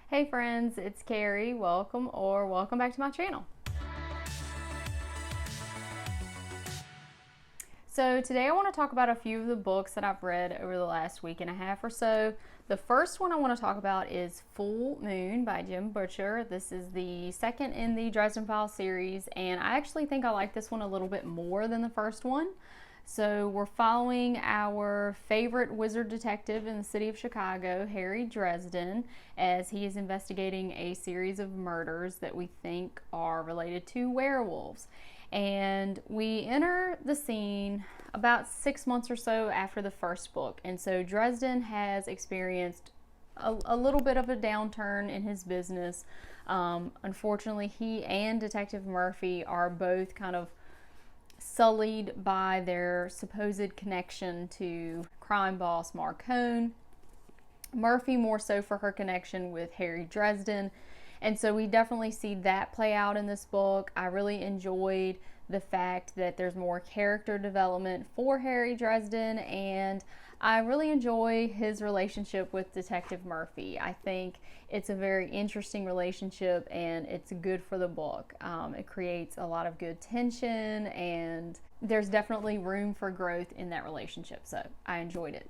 Hey friends, it's Carrie. Welcome back to my channel. So today I want to talk about a few of the books that I've read over the last week and a half or so. The first one I want to talk about is Full Moon by Jim Butcher. This is the second in the Dresden Files series, and I actually think I like this one a little bit more than the first one. So we're following our favorite wizard detective in the city of Chicago, Harry Dresden, as he is investigating a series of murders that we think are related to werewolves. And we enter the scene about 6 months or so after the first book. And so Dresden has experienced a little bit of a downturn in his business. Unfortunately, he and Detective Murphy are both kind of sullied by their supposed connection to crime boss Marcone. Murphy more so for her connection with Harry Dresden. And so we definitely see that play out in this book. I really enjoyed the fact that there's more character development for Harry Dresden, and I really enjoy his relationship with Detective Murphy. I think it's a very interesting relationship and it's good for the book. It creates a lot of good tension, and there's definitely room for growth in that relationship, so I enjoyed it.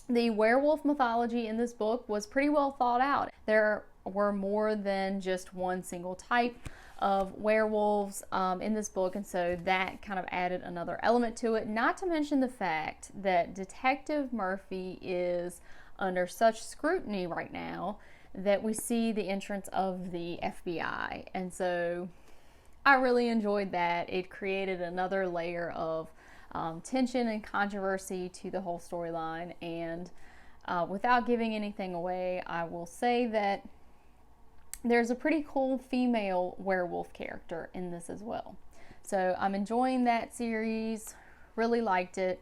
The werewolf mythology in this book was pretty well thought out. There were more than just one single type of werewolves in this book, and so that kind of added another element to it. Not to mention the fact that Detective Murphy is under such scrutiny right now that we see the entrance of the FBI, and so I really enjoyed that. It created another layer of tension and controversy to the whole storyline, and without giving anything away, I will say that there's a pretty cool female werewolf character in this as well. So I'm enjoying that series, really liked it.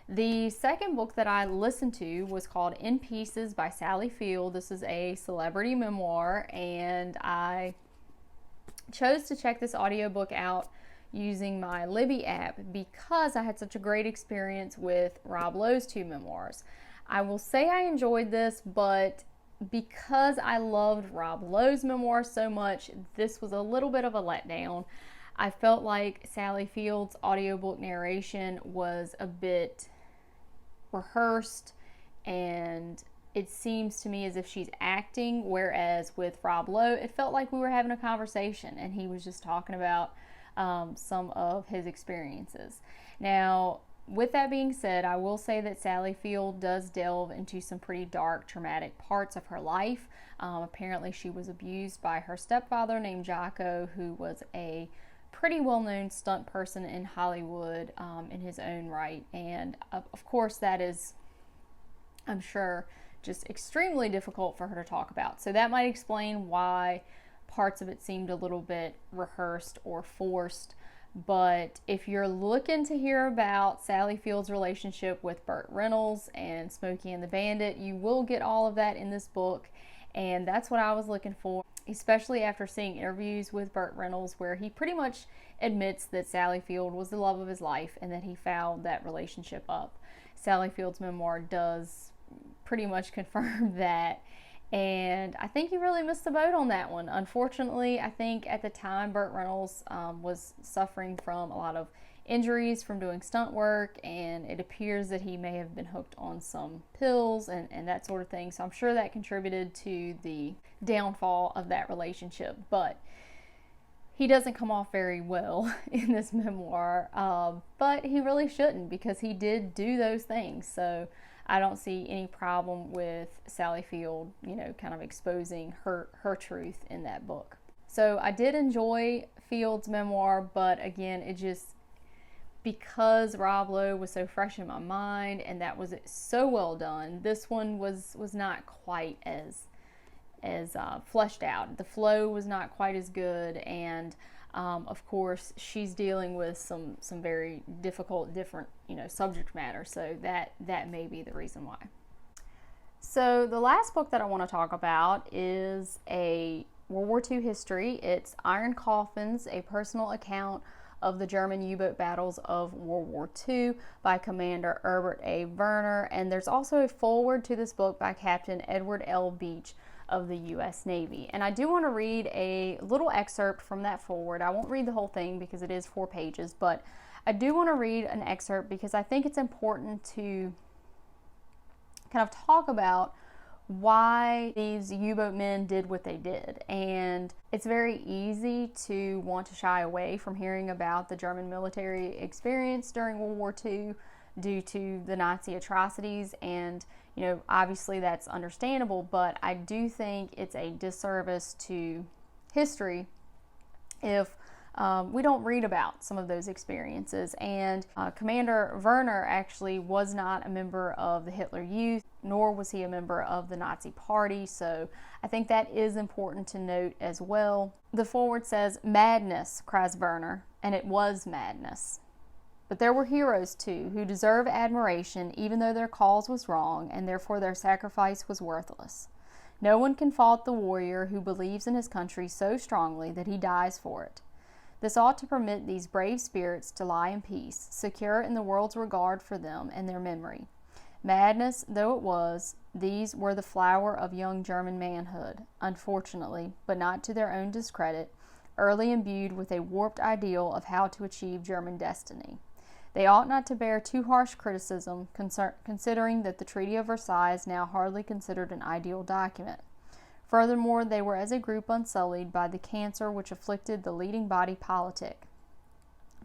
The second book that I listened to was called In Pieces by Sally Field. This is a celebrity memoir, and I chose to check this audiobook out using my Libby app because I had such a great experience with Rob Lowe's two memoirs. I will say I enjoyed this, but because I loved Rob Lowe's memoir so much, this was a little bit of a letdown. I felt like Sally Field's audiobook narration was a bit rehearsed, and it seems to me as if she's acting, whereas with Rob Lowe, it felt like we were having a conversation and he was just talking about some of his experiences. Now, with that being said, I will say that Sally Field does delve into some pretty dark, traumatic parts of her life. Apparently, she was abused by her stepfather named Jocko, who was a pretty well-known stunt person in Hollywood in his own right. And of course, that is, I'm sure, just extremely difficult for her to talk about. So that might explain why parts of it seemed a little bit rehearsed or forced. But if you're looking to hear about Sally Field's relationship with Burt Reynolds and Smokey and the Bandit, you will get all of that in this book, and that's what I was looking for, especially after seeing interviews with Burt Reynolds where he pretty much admits that Sally Field was the love of his life and that he fouled that relationship up. Sally Field's memoir does pretty much confirm that. And I think he really missed the boat on that one. Unfortunately, I think at the time Burt Reynolds was suffering from a lot of injuries from doing stunt work, and it appears that he may have been hooked on some pills and that sort of thing. So I'm sure that contributed to the downfall of that relationship. But he doesn't come off very well in this memoir, but he really shouldn't, because he did do those things. So I don't see any problem with Sally Field, kind of exposing her truth in that book. So I did enjoy Field's memoir, but again, it just, because Rob Lowe was so fresh in my mind and that was so well done, this one was not quite as fleshed out. The flow was not quite as good, and of course, she's dealing with some very difficult, different, subject matter. So that may be the reason why. So the last book that I want to talk about is a World War II history. It's Iron Coffins, a personal account of the German U-boat battles of World War II by Commander Herbert A. Werner. And there's also a foreword to this book by Captain Edward L. Beach. of the U.S. Navy. And I do want to read a little excerpt from that foreword. I won't read the whole thing because it is 4 pages, but I do want to read an excerpt because I think it's important to kind of talk about why these U-boat men did what they did. And it's very easy to want to shy away from hearing about the German military experience during World War II due to the Nazi atrocities, and obviously that's understandable, but I do think it's a disservice to history if we don't read about some of those experiences. And Commander Werner actually was not a member of the Hitler Youth, nor was he a member of the Nazi Party, so I think that is important to note as well. The foreword says, "Madness," cries Werner, and it was madness. But there were heroes too, who deserve admiration even though their cause was wrong and therefore their sacrifice was worthless. No one can fault the warrior who believes in his country so strongly that he dies for it. This ought to permit these brave spirits to lie in peace, secure in the world's regard for them and their memory. Madness though it was, these were the flower of young German manhood, unfortunately, but not to their own discredit, early imbued with a warped ideal of how to achieve German destiny. They ought not to bear too harsh criticism, considering that the Treaty of Versailles is now hardly considered an ideal document. Furthermore, they were as a group unsullied by the cancer which afflicted the leading body politic.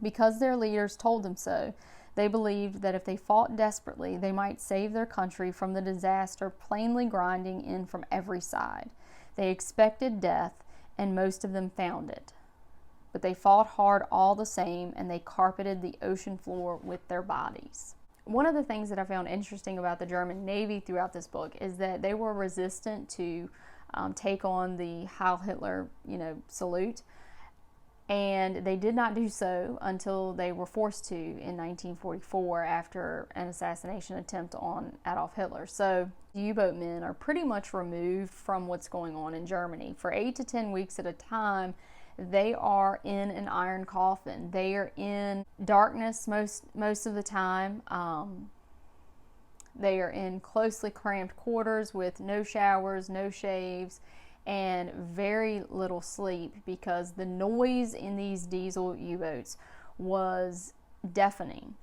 Because their leaders told them so, they believed that if they fought desperately, they might save their country from the disaster plainly grinding in from every side. They expected death, and most of them found it. But they fought hard all the same, and they carpeted the ocean floor with their bodies. One of the things that I found interesting about the German Navy throughout this book is that they were resistant to take on the Heil Hitler, salute, and they did not do so until they were forced to in 1944 after an assassination attempt on Adolf Hitler. So the U-boat men are pretty much removed from what's going on in Germany. For 8 to 10 weeks at a time, they are in an iron coffin. They are in darkness most of the time. They are in closely cramped quarters with no showers, no shaves, and very little sleep because the noise in these diesel U-boats was deafening.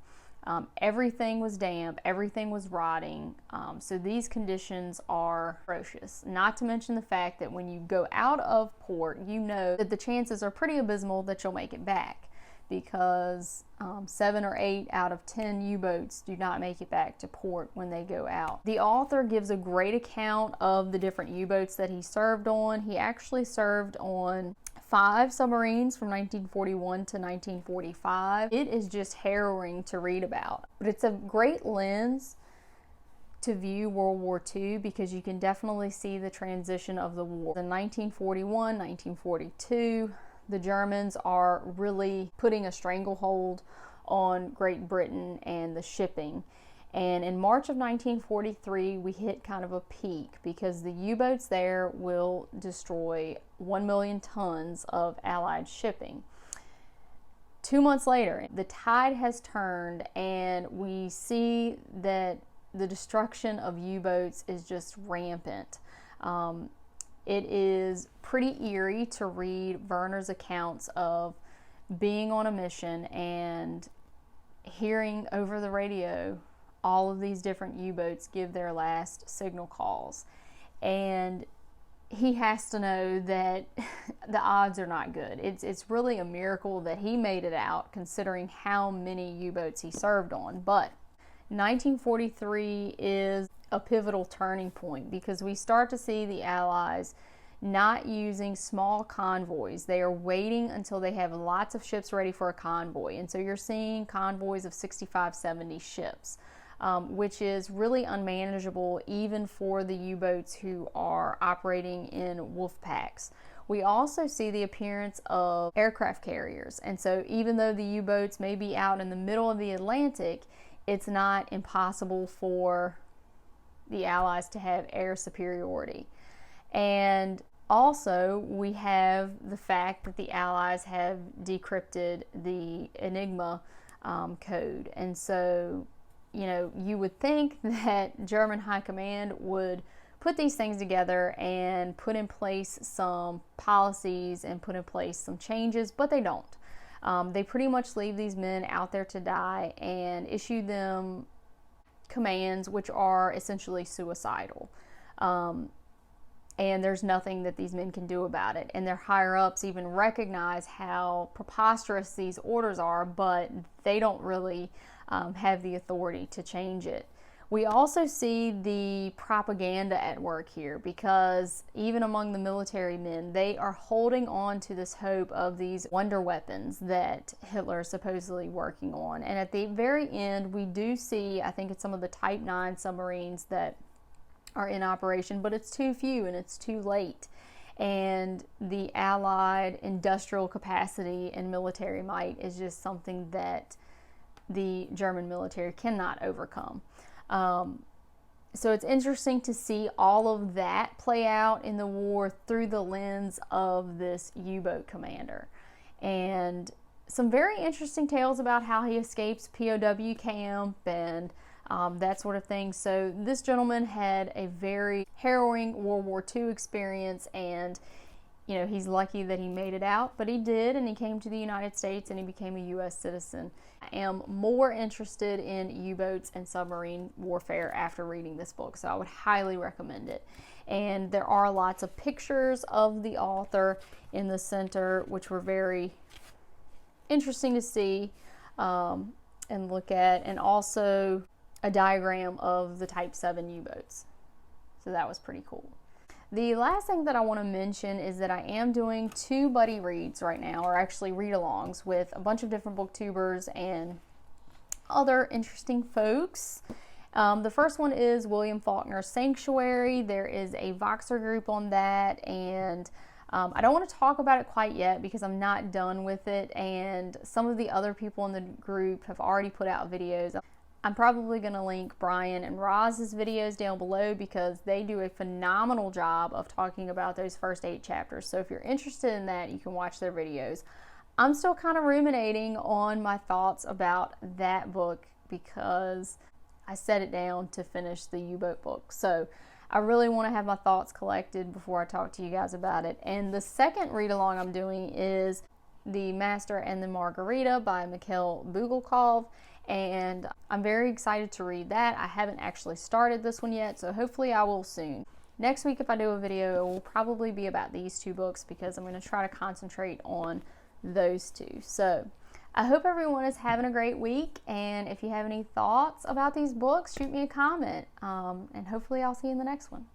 Everything was damp, everything was rotting, so these conditions are atrocious. Not to mention the fact that when you go out of port, you know that the chances are pretty abysmal that you'll make it back, because 7 or 8 out of 10 U-boats do not make it back to port when they go out. The author gives a great account of the different U-boats that he served on. He actually served on 5 submarines from 1941 to 1945. It is just harrowing to read about, but it's a great lens to view World War II because you can definitely see the transition of the war. In 1941, 1942, the Germans are really putting a stranglehold on Great Britain and the shipping. And in March of 1943, we hit kind of a peak because the U-boats there will destroy 1 million tons of Allied shipping. 2 months later, the tide has turned and we see that the destruction of U-boats is just rampant. It is pretty eerie to read Werner's accounts of being on a mission and hearing over the radio all of these different U-boats give their last signal calls. And he has to know that the odds are not good. It's really a miracle that he made it out considering how many U-boats he served on. But 1943 is a pivotal turning point because we start to see the Allies not using small convoys. They are waiting until they have lots of ships ready for a convoy. And so you're seeing convoys of 65, 70 ships, which is really unmanageable even for the U-boats who are operating in wolf packs. We also see the appearance of aircraft carriers. And so even though the U-boats may be out in the middle of the Atlantic, it's not impossible for the Allies to have air superiority. And also, we have the fact that the Allies have decrypted the Enigma code. And so, you would think that German High Command would put these things together and put in place some policies and put in place some changes, but they don't. They pretty much leave these men out there to die and issue them commands which are essentially suicidal. And there's nothing that these men can do about it. And their higher-ups even recognize how preposterous these orders are, but they don't really have the authority to change it. We also see the propaganda at work here, because even among the military men, they are holding on to this hope of these wonder weapons that Hitler is supposedly working on. And at the very end, we do see, I think it's some of the Type 9 submarines that are in operation, but it's too few and it's too late. And the Allied industrial capacity and military might is just something that the German military cannot overcome. So it's interesting to see all of that play out in the war through the lens of this U-boat commander. And some very interesting tales about how he escapes POW camp and that sort of thing. So this gentleman had a very harrowing World War II experience, and you know, he's lucky that he made it out, but he did, and he came to the United States and he became a U.S. citizen. I am more interested in U-boats and submarine warfare after reading this book, so I would highly recommend it. And there are lots of pictures of the author in the center, which were very interesting to see and look at, and also a diagram of the Type 7 U-boats. So that was pretty cool. The last thing that I want to mention is that I am doing 2 buddy reads right now, or actually read-alongs with a bunch of different booktubers and other interesting folks. The first one is William Faulkner's Sanctuary. There is a Voxer group on that, and I don't want to talk about it quite yet because I'm not done with it, and some of the other people in the group have already put out videos. I'm probably going to link Brian and Roz's videos down below because they do a phenomenal job of talking about those first 8 chapters. So if you're interested in that, you can watch their videos. I'm still kind of ruminating on my thoughts about that book because I set it down to finish the U-boat book. So I really want to have my thoughts collected before I talk to you guys about it. And the second read-along I'm doing is The Master and the Margarita by Mikhail Bugelkov. And I'm very excited to read that. I haven't actually started this one yet, so hopefully I will soon. Next week, if I do a video, it will probably be about these 2 books because I'm going to try to concentrate on those 2. So I hope everyone is having a great week, and if you have any thoughts about these books, shoot me a comment, and hopefully I'll see you in the next one.